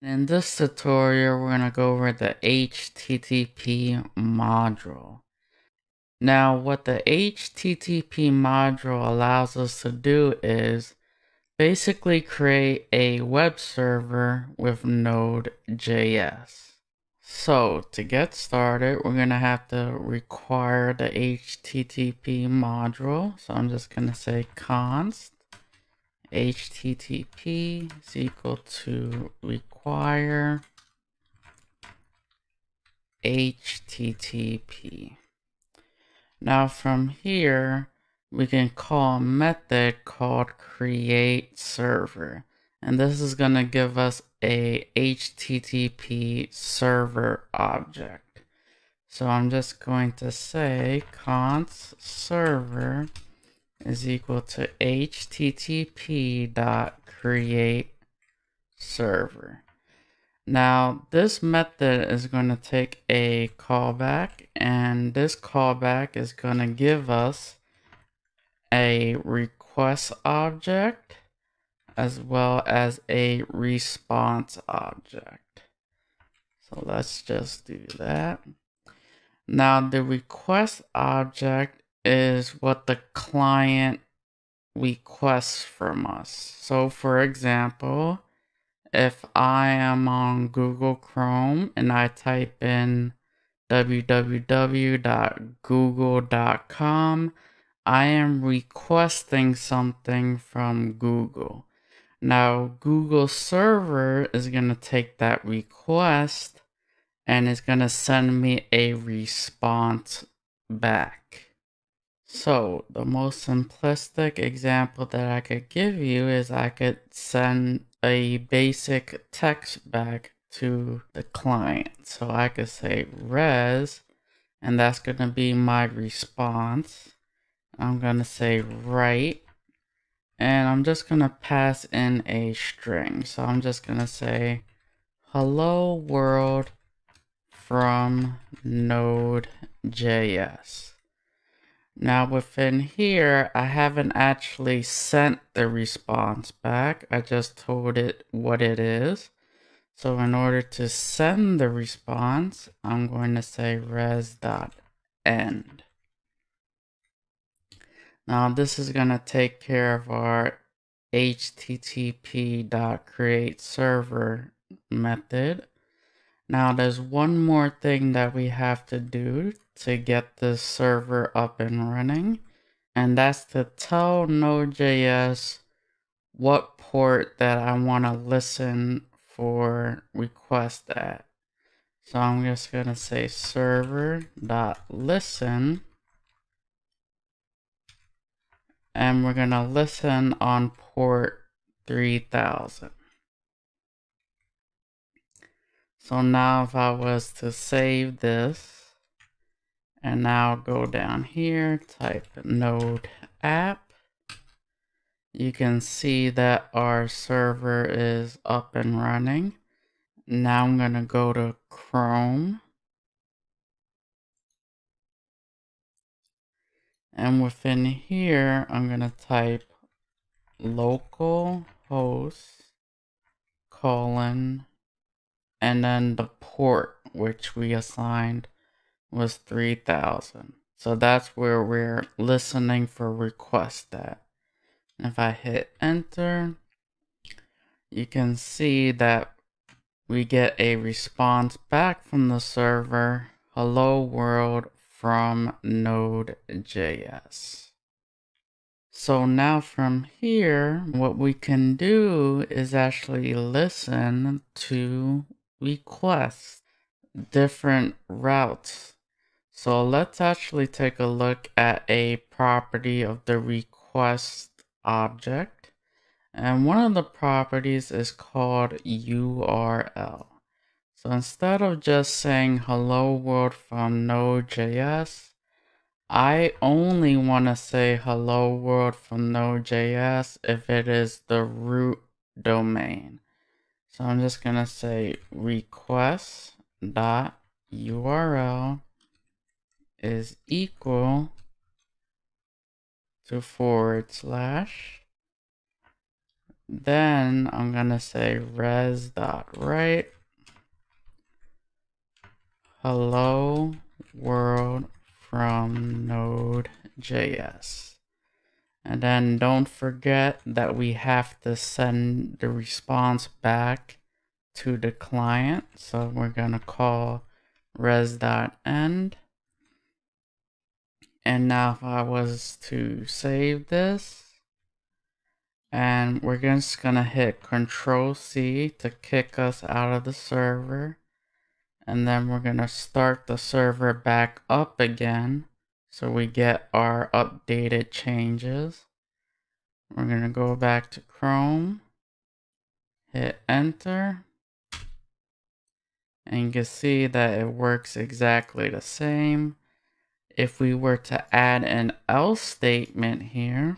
In this tutorial, we're going to go over the HTTP module. Now, what the HTTP module allows us to do is basically create a web server with Node.js. So, to get started, we're going to have to require the HTTP module. So I'm just going to say const HTTP is equal to require HTTP. Now from here, we can call a method called createServer. And this is going to give us a HTTP server object. So I'm just going to say const server is equal to http.createServer. Now this method is going to take a callback, and this callback is going to give us a request object as well as a response object. So let's just do that. Now the request object is what the client requests from us. So for example, if I am on Google Chrome and I type in www.google.com, I am requesting something from Google. Now Google server is going to take that request and is going to send me a response back. So the most simplistic example that I could give you is I could send a basic text back to the client. So I could say res, and that's going to be my response. I'm going to say write, and I'm just going to pass in a string. So I'm just going to say hello world from Node.js. Now within here, I haven't actually sent the response back. I just told it what it is. So in order to send the response, I'm going to say res.end. Now this is going to take care of our http.createServer method. Now there's one more thing that we have to do to get this server up and running, and that's to tell Node.js what port that I want to listen for request at. So I'm just going to say server.listen, and we're going to listen on port 3000. So now if I was to save this, and now go down here, type node app, you can see that our server is up and running. Now I'm going to go to Chrome, and within here I'm going to type localhost colon and then the port which we assigned was 3000. So that's where we're listening for request at. And if I hit enter, you can see that we get a response back from the server, hello world from Node.js. So now from here, what we can do is actually listen to requests, different routes. So let's actually take a look at a property of the request object. And one of the properties is called URL. So instead of just saying hello world from Node.js, I only want to say hello world from Node.js if it is the root domain. So I'm just going to say request.url is equal to /, Then I'm gonna say res.write hello world from Node.js. And then don't forget that we have to send the response back to the client. So we're gonna call res.end. And now if I was to save this, and we're just gonna hit Control-C to kick us out of the server. And then we're gonna start the server back up again so we get our updated changes. We're gonna go back to Chrome, hit enter, and you can see that it works exactly the same. If we were to add an else statement here,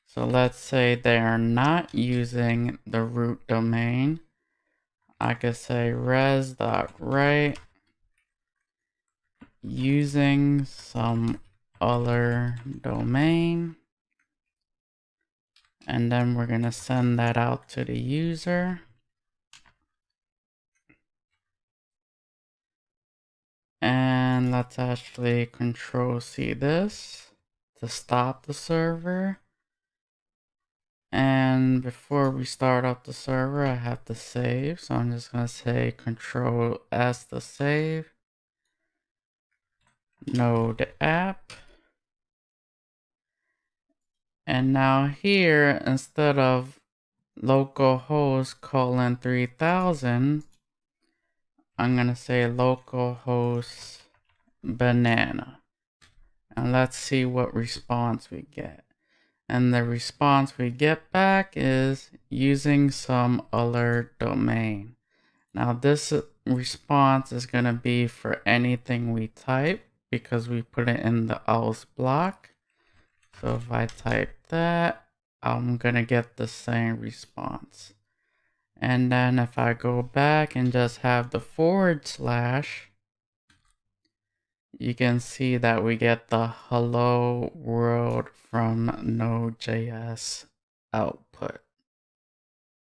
so let's say they are not using the root domain, I could say res.write using some other domain, and then we're gonna send that out to the user. And let's actually Control-C this to stop the server. And before we start up the server, I have to save. So I'm just gonna say Control-S to save. Node app. And now here, instead of localhost colon 3000, I'm gonna say localhost banana. And let's see what response we get. And the response we get back is using some other domain. Now this response is gonna be for anything we type because we put it in the else block. So if I type that, I'm gonna get the same response. And then if I go back and just have the /, you can see that we get the hello world from Node.js output.